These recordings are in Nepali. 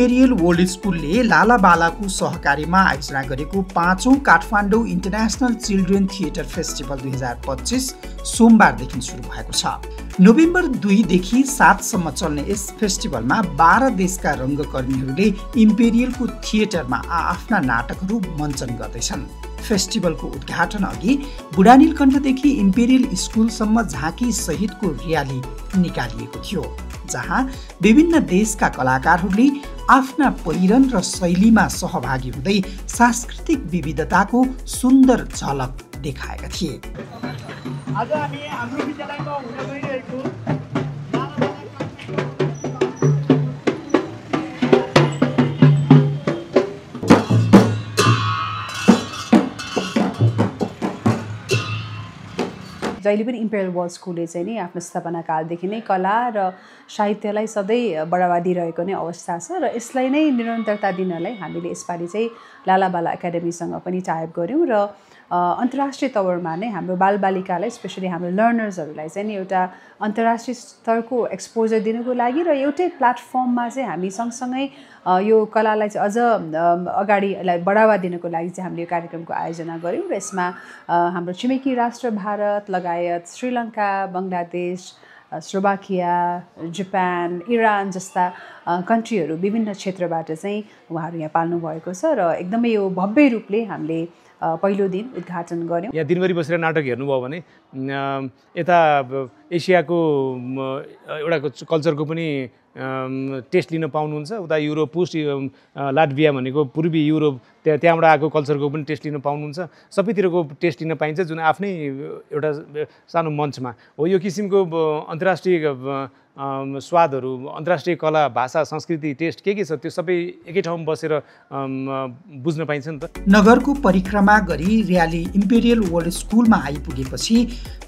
इम्पेरियल वर्ल्ड स्कुलले लालाबालाको सहकार्यमा आयोजना गरेको 5औं Kathmandu international children theatre festival 2025 सोमबारदेखि सुरु भएको छ। नोभेम्बर 2 देखि 7 सम्म चल्ने यस फेस्टिभलमा 12 देशका रङ्गकर्मीहरूले इम्पेरियलको थिएटरमा आफ्ना नाटकहरू मञ्चन गर्दैछन्। फेस्टिभलको उद्घाटन अघि बुढानीलकण्ठदेखि इम्पेरियल स्कुलसम्म झाँकी सहितको र्याली निकालिएको थियो, जहाँ विभिन्न देशका कलाकारहरूले आफ्ना पहिरन र शैलीमा सहभागी हुँदै सांस्कृतिक विविधताको सुन्दर झलक देखाएका थिए। आज हामी हाम्रो विद्यालयमा हुन गइरहेको जहिले पनि इम्पेरियल वर्ल्ड स्कुलले चाहिँ नि आफ्नो स्थापना कालदेखि नै कला र साहित्यलाई सधैँ बढावा दिइरहेको नै अवस्था छ र यसलाई नै निरन्तरता दिनलाई हामीले यसपालि चाहिँ लालाबाला एकाडेमीसँग पनि टाइप गऱ्यौँ र अन्तर्राष्ट्रिय तवरमा नै हाम्रो बालबालिकालाई स्पेसली हाम्रो लर्नर्सहरूलाई चाहिँ नि एउटा अन्तर्राष्ट्रिय स्तरको एक्सपोजर दिनुको लागि र एउटै प्लेटफर्ममा चाहिँ हामी सँगसँगै यो कलालाई चाहिँ अझ अगाडिलाई बढावा दिनको लागि चाहिँ हामीले यो कार्यक्रमको आयोजना गऱ्यौँ र यसमा हाम्रो छिमेकी राष्ट्र भारत लगायत श्रीलङ्का, बङ्गलादेश, स्लोभाकिया, जापान, इरान जस्ता कन्ट्रीहरू विभिन्न क्षेत्रबाट चाहिँ उहाँहरू यहाँ पाल्नु भएको छ र एकदमै यो भव्य रूपले हामीले पहिलो दिन उद्घाटन गऱ्यौँ। यहाँ दिनभरि बसेर नाटक हेर्नुभयो भने यता एसियाको एउटा कल्चरको पनि टेस्ट लिन पाउनुहुन्छ, उता युरोप पोस्ट लाटभिया भनेको पूर्वी युरोप त्यहाँबाट आएको कल्चरको पनि टेस्ट लिन पाउनुहुन्छ। सबैतिरको टेस्ट लिन पाइन्छ, जुन आफ्नै एउटा सानो मञ्चमा हो। यो किसिमको अन्तर्राष्ट्रिय स्वादहरू, अन्तर्राष्ट्रिय कला, भाषा, संस्कृति, टेस्ट के छ त्यो सबै एकै ठाउँमा बसेर बुझ्न पाइन्छ नि त। नगरको परिक्रमा गरी र्याली इम्पेरियल वर्ल्ड स्कुलमा आइपुगेपछि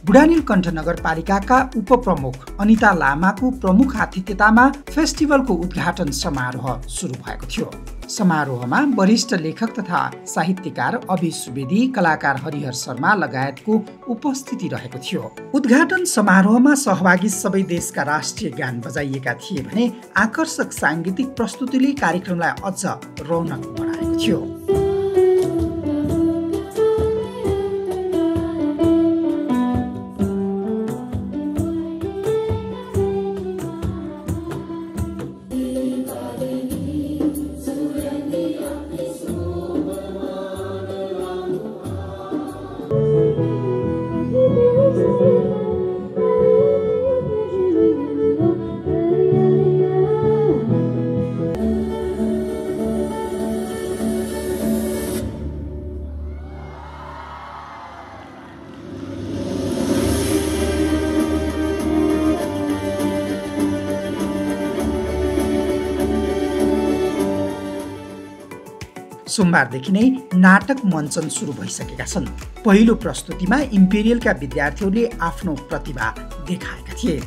बुढानीलकण्ठ नगरपालिकाका उपप्रमुख अनिता लामाको प्रमुख आतिथ्यतामा फेस्टिभलको उद्घाटन समारोह सुरु भएको थियो। समारोहमा वरिष्ठ लेखक तथा साहित्यकार अभि सुवेदी, कलाकार हरिहर शर्मा लगायतको उपस्थिति रहेको थियो। उद्घाटन समारोहमा सहभागी सबै देशका राष्ट्रिय गान बजाइएका थिए भने आकर्षक सांगीतिक प्रस्तुतिले कार्यक्रमलाई अझ रौनक बढाएको थियो। सोमबारदेखि नै नाटक मञ्चन सुरु भइसकेका छन्। पहिलो प्रस्तुतिमा इम्पेरियलका विद्यार्थीहरूले आफ्नो प्रतिभा देखाएका थिए।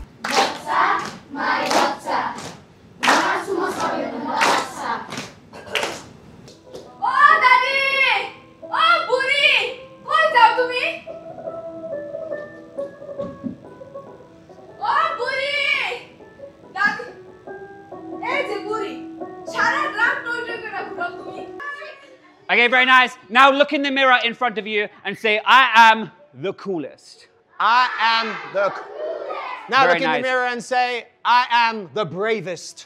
Okay, very nice. Now look in the mirror in front of you and say, I am the coolest. I am the coolest. Now look in the mirror and say, I am the bravest.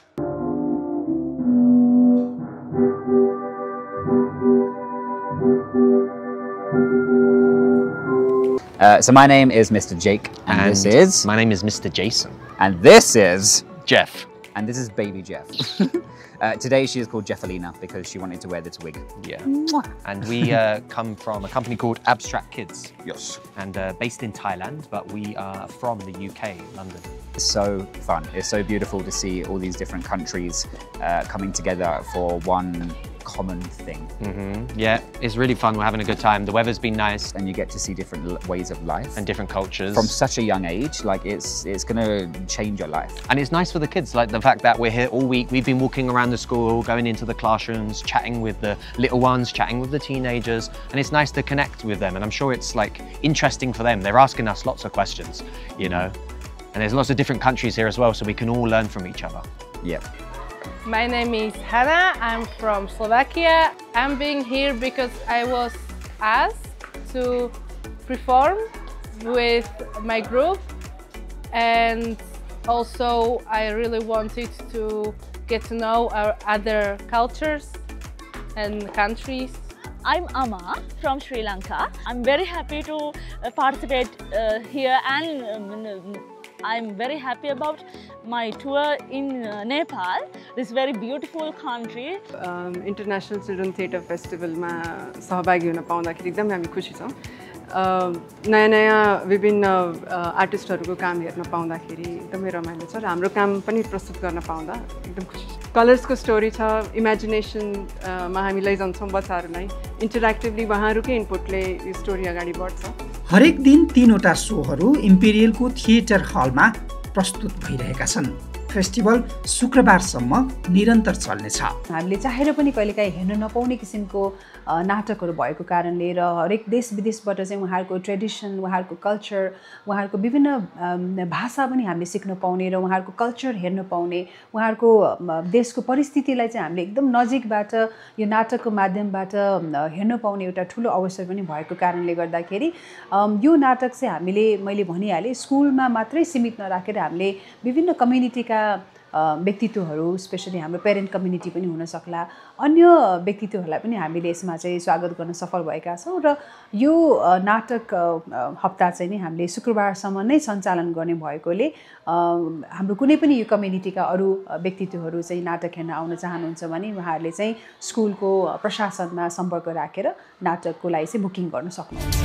So my name is Mr. Jake, and this is... My name is Mr. Jason. And this is... Jeff. And this is baby Jeff. Today she is called Jeffalina because she wanted to wear this wig. Yeah. And we come from a company called Abstract Kids. Yes. And based in Thailand, but we are from the UK, London. It's so fun. It's so beautiful to see all these different countries coming together for one common thing. Yeah, it's really fun. We're having a good time. The weather's been nice. And you get to see different ways of life. And different cultures. From such a young age, like it's gonna change your life. And it's nice for the kids, like the fact that we're here all week. We've been walking around the school, going into the classrooms, chatting with the little ones, chatting with the teenagers. And it's nice to connect with them. And I'm sure it's like interesting for them. They're asking us lots of questions, you know? And there's lots of different countries here as well, so we can all learn from each other. Yep. My name is Hannah. I'm from Slovakia. I'm being here because I was asked to perform with my group, and also I really wanted to get to know our other cultures and countries. I'm Amma from Sri Lanka. I'm very happy to participate here, and I'm very happy about my tour in Nepal, this very beautiful country. International Children Theatre Festival ma सहभागी हुन पाउँदाखेरि एकदमै हामी खुसी छौं। नयाँ विभिन्न आर्टिस्टहरुको काम हेर्न पाउँदाखेरि एकदमै रमाइलो छ र हाम्रो काम पनि प्रस्तुत गर्न पाउँदा एकदम खुसी छु। कलर्सको स्टोरी छ, इमेजिनेसन मा हामी लैजान्छौं बच्चाहरुलाई, इन्टरएक्टिभली उहाँहरुकै इनपुटले यो स्टोरी अगाडि बढ्छ। हरेक दिन 3 वटा सोहरू इम्पेरियलको थिएटर हलमा प्रस्तुत भइरहेका छन्। फेस्टिभल शुक्रबारसम्म निरन्तर चल्नेछ। हामीले चाहेर पनि कहिलेकाहीँ हेर्न नपाउने किसिमको नाटकहरू भएको कारणले र हरेक देश विदेशबाट चाहिँ उहाँहरूको ट्रेडिसन, उहाँहरूको कल्चर, उहाँहरूको विभिन्न भाषा पनि हामीले सिक्न पाउने र उहाँहरूको कल्चर हेर्न पाउने, उहाँहरूको देशको परिस्थितिलाई चाहिँ हामीले एकदम नजिकबाट यो नाटकको माध्यमबाट हेर्न पाउने एउटा ठुलो अवसर पनि भएको कारणले गर्दाखेरि यो नाटक चाहिँ हामीले, मैले भनिहालेँ, स्कुलमा मात्रै सीमित नराखेर हामीले विभिन्न कम्युनिटीका व्यक्तित्वहरू, स्पेशली हाम्रो पेरेन्ट कम्युनिटी पनि हुन सक्ला, अन्य व्यक्तित्वहरूलाई पनि हामीले यसमा चाहिँ स्वागत गर्न सफल भएका छौँ र यो नाटक हप्ता चाहिँ नि हामीले शुक्रबारसम्म नै सञ्चालन गर्ने भएकोले हाम्रो कुनै पनि यो कम्युनिटीका अरू व्यक्तित्वहरू चाहिँ नाटक हेर्न आउन चाहनुहुन्छ भने उहाँहरूले चाहिँ स्कुलको प्रशासनमा सम्पर्क राखेर नाटकको लागि चाहिँ बुकिङ गर्न सक्नुहुन्छ।